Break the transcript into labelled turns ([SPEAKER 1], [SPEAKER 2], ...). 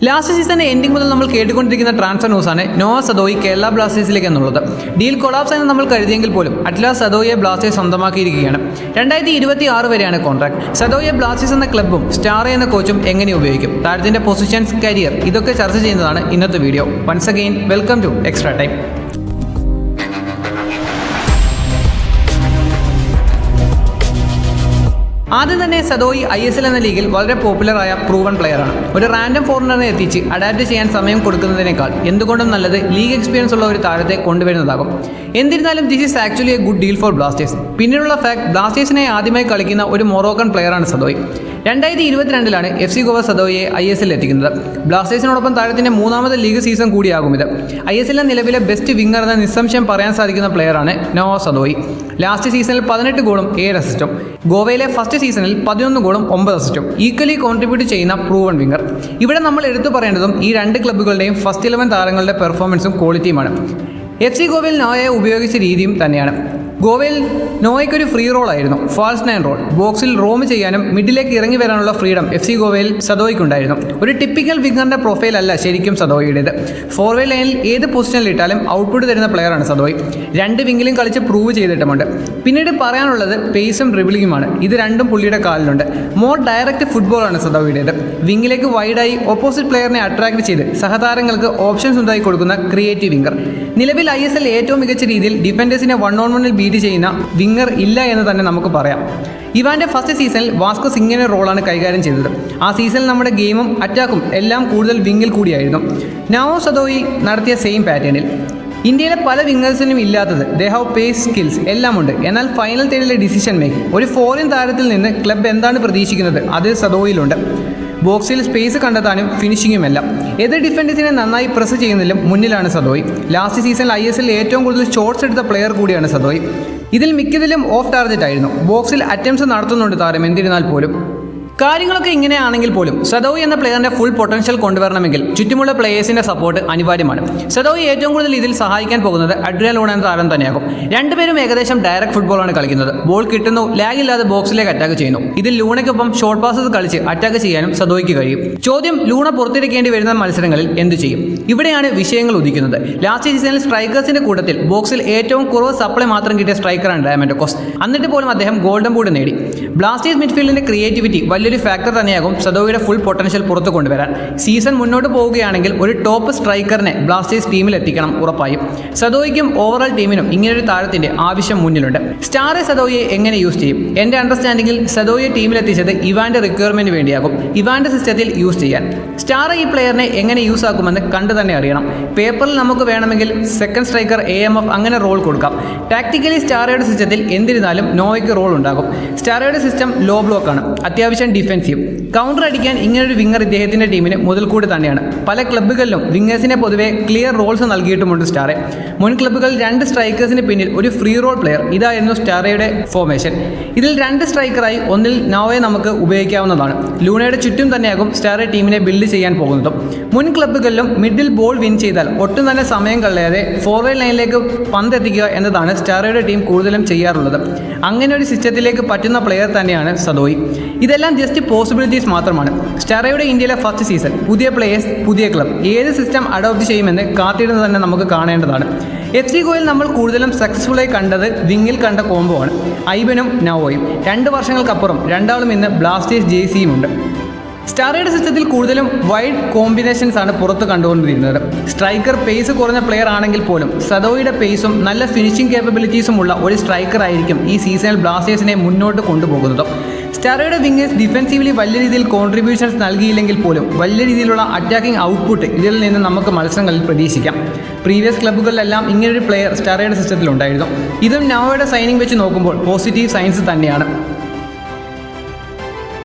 [SPEAKER 1] Last സീസണിന്റെ ending മുതൽ നമ്മൾ കേട്ടുകൊണ്ടിരിക്കുന്ന ട്രാൻസ്ഫർ ന്യൂസാണ് നോവ സദോയി കേരള ബ്ലാസ്റ്റേഴ്സിലേക്ക് എന്നുള്ളത്. ഡീൽ കൊളാപ്സ് എന്ന് നമ്മൾ കരുതിയെങ്കിൽ പോലും അറ്റ്ലാസ് സദോയെ ബ്ലാസ്റ്റേഴ്സ് സ്വന്തമാക്കിയിരിക്കുകയാണ്. 2026 വരെയാണ് കോൺട്രാക്ട്. സദോയെ ബ്ലാസ്റ്റേഴ്സ് എന്ന ക്ലബ്ബും സ്റ്റാർ എന്ന കോച്ചും എങ്ങനെ ഉപയോഗിക്കും, താരത്തിന്റെ പൊസിഷൻസ്, കരിയർ, ഇതൊക്കെ ചർച്ച ചെയ്യുന്നതാണ് ഇന്നത്തെ video. Once again welcome to extra time. ആദ്യം തന്നെ സദോയി ISL എന്ന ലീഗിൽ വളരെ പോപ്പുലറായ പ്രൂവൺ പ്ലെയറാണ്. ഒരു റാൻഡം ഫോറിനറിനെ എത്തിച്ച് അഡാപ്റ്റ് ചെയ്യാൻ സമയം കൊടുക്കുന്നതിനേക്കാൾ എന്തുകൊണ്ടും നല്ലത് ലീഗ് എക്സ്പീരിയൻസ് ഉള്ള ഒരു താരത്തെ കൊണ്ടുവരുന്നതാകും. എന്നിരുന്നാലും this is actually A good deal for Blasters. പിന്നീടുള്ള ഫാക്ട്, ബ്ലാസ്റ്റേഴ്സിനെ ആദ്യമായി കളിക്കുന്ന ഒരു മൊറോക്കൻ പ്ലെയറാണ് സദോയി. 2022 FC ഗോവ സദോയെ ISL എത്തിക്കുന്നത്. ബ്ലാസ്റ്റേഴ്സിനോടൊപ്പം താരത്തിന്റെ മൂന്നാമത്തെ ലീഗ് സീസൺ കൂടിയാകും ഇത്. ISL നിലവിലെ ബെസ്റ്റ് വിങ്ങർ എന്ന നിസ്സംശയം പറയാൻ സാധിക്കുന്ന പ്ലെയറാണ് നോവ സദോയി. ലാസ്റ്റ് സീസണിൽ 18 ഗോളും 7 അസിസ്റ്റും, ഗോവയിലെ ഫസ്റ്റ് സീസണിൽ 11 ഗോളും 9 അസിസ്റ്റും ഈക്വലി കോൺട്രിബ്യൂട്ട് ചെയ്യുന്ന പ്രൂവൺ വിങ്ങർ. ഇവിടെ നമ്മൾ എടുത്തു പറയേണ്ടതും ഈ രണ്ട് ക്ലബ്ബുകളുടെയും ഫസ്റ്റ് 11 താരങ്ങളുടെ പെർഫോമൻസും ക്വാളിറ്റിയുമാണ്. FC ഗോവയിൽ നോവയെ ഉപയോഗിച്ച രീതിയും തന്നെയാണ്. ഗോവയിൽ നോവയ്ക്കൊരു ഫ്രീ റോൾ ആയിരുന്നു, ഫാൾസ് 9 റോൾ. ബോക്സിൽ റോം ചെയ്യാനും മിഡിലേക്ക് ഇറങ്ങി വരാനുള്ള ഫ്രീഡം FC ഗോവയിൽ സദോയ്ക്കുണ്ടായിരുന്നു. ഒരു ടിപ്പിക്കൽ വിങ്ങറിന്റെ പ്രൊഫൈൽ അല്ല ശരിക്കും സദോയിയുടേത്. ഫോർവേഡ് ലൈനിൽ ഏത് പൊസിഷനിൽ ഇട്ടാലും ഔട്ട്പുട്ട് തരുന്ന പ്ലെയറാണ് സദോയി. രണ്ട് വിങ്ങിലും കളിച്ച് പ്രൂവ് ചെയ്തിട്ടുമുണ്ട്. പിന്നീട് പറയാനുള്ളത് പേസും ഡ്രിബിളിങ്ങുമാണ്. ഇത് രണ്ടും പുള്ളിയുടെ കാലിലുണ്ട്. മോർ ഡയറക്റ്റ് ഫുട്ബോളാണ് സദോയിയുടേത്. വിങ്ങിലേക്ക് വൈഡായി ഓപ്പോസിറ്റ് പ്ലെയറിനെ അട്രാക്ട് ചെയ്ത് സഹതാരങ്ങൾക്ക് ഓപ്ഷൻസ് ഉണ്ടായി കൊടുക്കുന്ന ക്രിയേറ്റീവ് വിങ്ങർ. നിലവിൽ ISL ഏറ്റവും മികച്ച രീതിയിൽ ഡിഫൻഡേഴ്സിനെ 1-on-1 ബീറ്റ് ചെയ്യുന്ന വിങ്ങർ ഇല്ല എന്ന് തന്നെ നമുക്ക് പറയാം. ഇവാന്റെ ഫസ്റ്റ് സീസണിൽ വാസ്കോ സിംഗിന്റെ റോളാണ് കൈകാര്യം ചെയ്തത്. ആ സീസണിൽ നമ്മുടെ ഗെയിമും അറ്റാക്കും എല്ലാം കൂടുതൽ വിങ്ങിൽ കൂടിയായിരുന്നു. നോവ സദോയി നടത്തിയ സെയിം പാറ്റേണിൽ. ഇന്ത്യയിലെ പല വിങ്ങേഴ്സിനും ഇല്ലാത്തത് ദേ ഹാവ് പേസ്, സ്കിൽസ് എല്ലാം ഉണ്ട്. എന്നാൽ ഫൈനൽ തേർഡിലെ ഡിസിഷൻ മേക്കിംഗ്, ഒരു ഫോറിൻ താരത്തിൽ നിന്ന് ക്ലബ്ബ് എന്താണ് പ്രതീക്ഷിക്കുന്നത് അത് സദോയിലുണ്ട്. ബോക്സിൽ സ്പേസ് കണ്ടെത്താനും ഫിനിഷിങ്ങുമെല്ലാം. എതിർ ഡിഫൻഡേഴ്സിനെ നന്നായി പ്രസ് ചെയ്യുന്നതിലും മുന്നിലാണ് സദോയി. ലാസ്റ്റ് സീസണിൽ ISL ഏറ്റവും കൂടുതൽ ഷോട്ട്സ് എടുത്ത പ്ലെയർ കൂടിയാണ് സദോയി. ഇതിൽ മിക്കതിലും ഓഫ് ടാർഗറ്റ് ആയിരുന്നു. ബോക്സിൽ അറ്റംപ്റ്റ്സ് നടത്തുന്നുണ്ട് താരം, എന്നിരുന്നാൽ പോലും. കാര്യങ്ങളൊക്കെ ഇങ്ങനെയാണെങ്കിൽ പോലും സദോയി എന്ന പ്ലെയറിന്റെ ഫുൾ പൊട്ടൻഷ്യൽ കൊണ്ടുവരണമെങ്കിൽ ചുറ്റുമുള്ള പ്ലേയേഴ്സിന്റെ സപ്പോർട്ട് അനിവാര്യമാണ്. സദോയി ഏറ്റവും കൂടുതൽ ഇതിൽ സഹായിക്കാൻ പോകുന്നത് അഡ്രിയാൻ ലൂണ എന്ന താരം തന്നെയാകും. രണ്ടുപേരും ഏകദേശം ഡയറക്റ്റ് ഫുട്ബോളാണ് കളിക്കുന്നത്. ബോൾ കിട്ടുന്നു, ലാഗ് ഇല്ലാതെ ബോക്സിലേക്ക് അറ്റാക്ക് ചെയ്യുന്നു. ഇതിൽ ലൂണയ്ക്കൊപ്പം ഷോർട്ട് പാസസ് കളിച്ച് അറ്റാക്ക് ചെയ്യാനും സദോയിക്ക് കഴിയും. ചോദ്യം, ലൂണ പുറത്തിരിക്കേണ്ടി വരുന്ന മത്സരങ്ങളിൽ എന്തു ചെയ്യും? ഇവിടെയാണ് വിഷയങ്ങൾ ഉദിക്കുന്നത്. ലാസ്റ്റ് സീസണിൽ സ്ട്രൈക്കേഴ്സിന്റെ കൂട്ടത്തിൽ ബോക്സിൽ ഏറ്റവും കുറവ് സപ്ലൈ മാത്രം കിട്ടിയ സ്ട്രൈക്കറാണ് ഡയമൻഡോക്കോസ്. എന്നിട്ട് പോലും അദ്ദേഹം ഗോൾഡൻ ബൂട്ട് നേടി. ബ്ലാസ്റ്റേഴ്സ് മിഡ്ഫീൽഡിന്റെ ക്രിയേറ്റിവിറ്റി വലിയൊരു ഫാക്ടർ തന്നെയാകും സദോയുടെ ഫുൾ പൊട്ടൻഷ്യൽ പുറത്തു കൊണ്ടുവരാൻ. സീസൺ മുന്നോട്ട് പോവുകയാണെങ്കിൽ ഒരു ടോപ്പ് സ്ട്രൈക്കറിനെ ബ്ലാസ്റ്റേഴ്സ് ടീമിൽ എത്തിക്കണം ഉറപ്പായും. സദോയ്ക്കും ഓവറോൾ ടീമിനും ഇങ്ങനൊരു താരത്തിന്റെ ആവശ്യം മുന്നിലുണ്ട്. സ്റ്റാറെ സദോയെ എങ്ങനെ യൂസ് ചെയ്യും? എന്റെ അണ്ടർസ്റ്റാൻഡിംഗിൽ സദോയെ ടീമിലെത്തിച്ചത് ഇവാന്റെ റിക്വയർമെന്റ് വേണ്ടിയാകും, ഇവാന്റെ സിസ്റ്റത്തിൽ യൂസ് ചെയ്യാൻ. സ്റ്റാറെ ഈ പ്ലെയറിനെ എങ്ങനെ യൂസ് ആക്കുമെന്ന് കണ്ടു തന്നെ അറിയണം. പേപ്പറിൽ നമുക്ക് വേണമെങ്കിൽ സെക്കൻഡ് സ്ട്രൈക്കർ, AMF അങ്ങനെ റോൾ കൊടുക്കാം. ടാക്ടിക്കലി സ്റ്റാറയുടെ സിസ്റ്റത്തിൽ എന്തിരുന്നാലും നോവയ്ക്ക് റോൾ ഉണ്ടാകും. സ്റ്റാറയുടെ സിസ്റ്റം ലോ ബ്ലോക്ക് ആണ്, അത്യാവശ്യം ഡിഫെൻസീവ്. കൗണ്ടർ അടിക്കാൻ ഇങ്ങനൊരു വിങ്ങർ ഇദ്ദേഹത്തിന്റെ ടീമിന് മുതൽക്കൂടി തന്നെയാണ്. പല ക്ലബ്ബുകളിലും വിങ്ങേഴ്സിനെ പൊതുവെ ക്ലിയർ റോൾസ് നൽകിയിട്ടുമുണ്ട് സ്റ്റാറെ. മുൻ ക്ലബ്ബുകൾ 2 സ്ട്രൈക്കേഴ്സിന് പിന്നിൽ ഒരു ഫ്രീ റോൾ പ്ലെയർ, ഇതായിരുന്നു സ്റ്റാറയുടെ ഫോർമേഷൻ. ഇതിൽ 2 സ്ട്രൈക്കറായി ഒന്നിൽ നോവയെ നമുക്ക് ഉപയോഗിക്കാവുന്നതാണ്. ലൂണയുടെ ചുറ്റും തന്നെയാകും സ്റ്റാറെ ടീമിനെ ബിൽഡ് ചെയ്യാൻ പോകുന്നതും. മുൻ ക്ലബ്ബുകളിലും മിഡിൽ ബോൾ വിൻ ചെയ്താൽ ഒട്ടും തന്നെ സമയം കളയാതെ ഫോർവേഡ് ലൈനിലേക്ക് പന്ത് എത്തിക്കുക എന്നതാണ് സ്റ്റാറയുടെ ടീം കൂടുതലും ചെയ്യാറുള്ളത്. അങ്ങനെ ഒരു സിസ്റ്റത്തിലേക്ക് പറ്റുന്ന പ്ലെയർ തന്നെയാണ് സദോയി. ഇതെല്ലാം ജസ്റ്റ് പോസിബിലിറ്റീസ് മാത്രമാണ്. സ്റ്റാറയുടെ ഇന്ത്യയിലെ ഫസ്റ്റ് സീസൺ, പുതിയ പ്ലേയേഴ്സ്, പുതിയ ക്ലബ്, ഏത് സിസ്റ്റം അഡോപ്റ്റ് ചെയ്യുമെന്ന് കാത്തിരുന്ന് തന്നെ നമുക്ക് കാണേണ്ടതാണ്. FC ഗോയിൽ നമ്മൾ കൂടുതലും സക്സസ്ഫുള്ളായി കണ്ടത് വിങ്ങിൽ കണ്ട കോംബോ ആണ്, ഐബനും നോവോയും. 2 വർഷങ്ങൾക്കപ്പുറം രണ്ടാളും ഇന്ന് ബ്ലാസ്റ്റേഴ്സ് ജേഴ്സിയും ഉണ്ട്. സ്റ്റാറയുടെ സിസ്റ്റത്തിൽ കൂടുതലും വൈഡ് കോമ്പിനേഷൻസ് ആണ് പുറത്ത് കണ്ടുകൊണ്ടിരുന്നത്. സ്ട്രൈക്കർ പേസ് കുറഞ്ഞ പ്ലെയർ ആണെങ്കിൽ പോലും സദോയുടെ പേസും നല്ല ഫിനിഷിംഗ് കേപ്പബിലിറ്റീസും ഉള്ള ഒരു സ്ട്രൈക്കർ ആയിരിക്കും ഈ സീസണിൽ ബ്ലാസ്റ്റേഴ്സിനെ മുന്നോട്ട് കൊണ്ടുപോകുന്നത്. സ്റ്റാറയുടെ വിങ്ങേഴ്സ് ഡിഫെൻസീവ്ലി വലിയ രീതിയിൽ കോൺട്രിബ്യൂഷൻസ് നൽകിയില്ലെങ്കിൽ പോലും വലിയ രീതിയിലുള്ള അറ്റാക്കിംഗ് ഔട്ട്പുട്ട് ഇതിൽ നിന്ന് നമുക്ക് മത്സരങ്ങളിൽ പ്രതീക്ഷിക്കാം. പ്രീവിയസ് ക്ലബ്ബുകളിലെല്ലാം ഇങ്ങനൊരു പ്ലെയർ സ്റ്റാറയുടെ സിസ്റ്റത്തിൽ ഉണ്ടായിരുന്നു. ഇതും നോവയുടെ സൈനിങ് വെച്ച് നോക്കുമ്പോൾ പോസിറ്റീവ് സൈൻസ് തന്നെയാണ്.